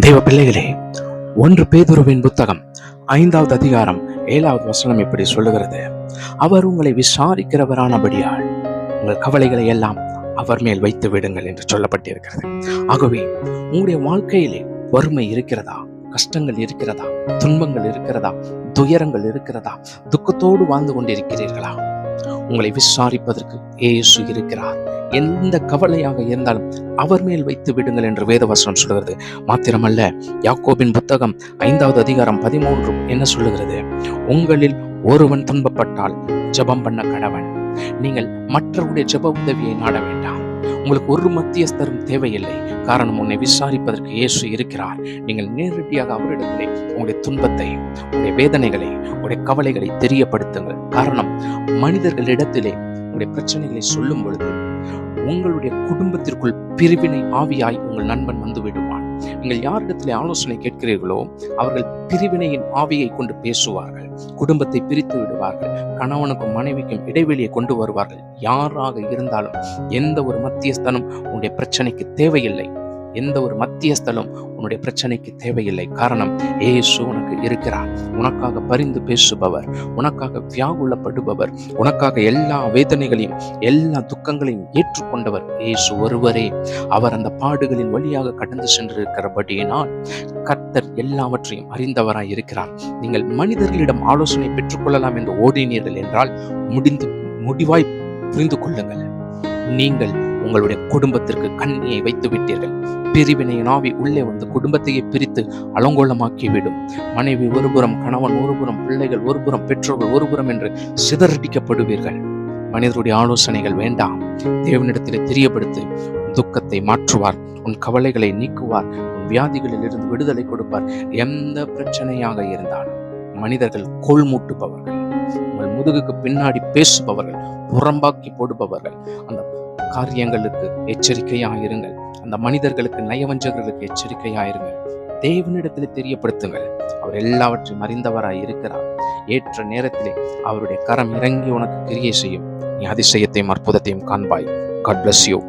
தேவ பிள்ளைகளே, 1 பேதுருவின் புத்தகம் 5வது அதிகாரம் 7வது வசனம் இப்படி சொல்லுகிறது: அவர் உங்களை விசாரிக்கிறவரானபடியால் உங்கள் கவலைகளை எல்லாம் அவர் மேல் வைத்து விடுங்கள் என்று சொல்லப்பட்டிருக்கிறது. ஆகவே உங்களுடைய வாழ்க்கையிலே வறுமை இருக்கிறதா, கஷ்டங்கள் இருக்கிறதா, துன்பங்கள் இருக்கிறதா, துயரங்கள் இருக்கிறதா, துக்கத்தோடு வாழ்ந்து கொண்டிருக்கிறீர்களா? உங்களை விசாரிப்பதற்கு இயேசு இருக்கிறார். எந்த கவலையாக இருந்தாலும் அவர் மேல் வைத்து விடுங்கள் என்று வேதவசனம் சொல்லுகிறது. மாத்திரமல்ல, யாக்கோபின் புத்தகம் 5வது அதிகாரம் 13 என்ன சொல்லுகிறது? உங்களில் ஒருவன் துன்பப்பட்டால் ஜெபம் பண்ண கடவன். நீங்கள் மற்றவருடைய ஜெப உதவியை நாட வேண்டாம். உங்களுக்கு ஒரு மத்தியஸ்தரும் தேவையில்லை. காரணம், உன்னை விசாரிப்பதற்கு இயேசு இருக்கிறார். நீங்கள் நேரடியாக அவரிடத்திலே உங்களுடைய துன்பத்தை, உங்களுடைய வேதனைகளை, உங்களுடைய கவலைகளை தெரியப்படுத்துங்கள். காரணம், மனிதர்களிடத்திலே உங்களுடைய பிரச்சனைகளை சொல்லும் பொழுது உங்களுடைய குடும்பத்திற்குள் பிரிவினை ஆவியாய் உங்கள் நண்பன் வந்து விடுவான். நீங்கள் யாரிடத்திலே ஆலோசனை கேட்கிறீர்களோ அவர்கள் பிரிவினையின் ஆவியை கொண்டு பேசுவார்கள், குடும்பத்தை பிரித்து விடுவார்கள், கணவனுக்கும் மனைவிக்கும் இடைவெளியை கொண்டு வருவார்கள். யாராக இருந்தாலும் எந்த ஒரு மத்தியஸ்தனும் உன்னுடைய பிரச்சனைக்கு தேவையில்லை. எந்த ஒரு மத்தியஸ்தலும் உன்னுடைய பிரச்சனைக்கு தேவையில்லை. காரணம், இயேசு உனக்கு இருக்கிறார். உனக்காக பரிந்து பேசுபவர், உனக்காக வியாகுலப்படுபவர், உனக்காக எல்லா வேதனைகளையும் எல்லா துக்கங்களையும் ஏற்றுக்கொண்டவர் இயேசு ஒருவரே. அவர் அந்த பாடுகளின் வழியாக கடந்து சென்றிருக்கிறபடியினால் கர்த்தர் எல்லாவற்றையும் அறிந்தவராய் இருக்கிறார். நீங்கள் மனிதர்களிடம் ஆலோசனை பெற்றுக்கொள்ளலாம் என்று ஓடினீர்கள் என்றால் முடிவாய் புரிந்து கொள்ளுங்கள், நீங்கள் உங்களுடைய குடும்பத்திற்கு கண்ணியை வைத்து விட்டீர்கள். பிரிவினையின் ஆவி உள்ளே வந்து குடும்பத்தையே பிரித்து அலங்கோலமாக்கிவிடும். மனைவி ஒருபுறம், கணவன் ஒருபுறம், பிள்ளைகள் ஒருபுறம், பெற்றோர்கள் ஒருபுறம் என்று சிதறடிக்கப்படுவீர்கள். மனிதருடைய ஆலோசனைகள் வேண்டாம். தேவனிடத்தில் தெரியப்படுத்து. துக்கத்தை மாற்றுவார், உன் கவலைகளை நீக்குவார், உன் வியாதிகளில் இருந்து விடுதலை கொடுப்பார். எந்த பிரச்சனையாக இருந்தாலும் மனிதர்கள் கோல்மூட்டுபவர்கள், உங்கள் முதுகுக்கு பின்னாடி பேசுபவர்கள், புறம்பாக்கி போடுபவர்கள், அந்த காரியங்களுக்கு எச்சரிக்கையாயிருங்கள். அந்த மனிதர்களுக்கு, நயவஞ்சகர்களுக்கு எச்சரிக்கையாயிருங்கள். தேவனிடத்தில் தெரியப்படுத்துங்கள். அவர் எல்லாவற்றையும் அறிந்தவராய் இருக்கிறார். ஏற்ற நேரத்திலே அவருடைய கரம் இறங்கி உனக்கு கிரியை செய்யும். நீ அதிசயத்தையும் அற்புதத்தையும் காண்பாய். God bless you.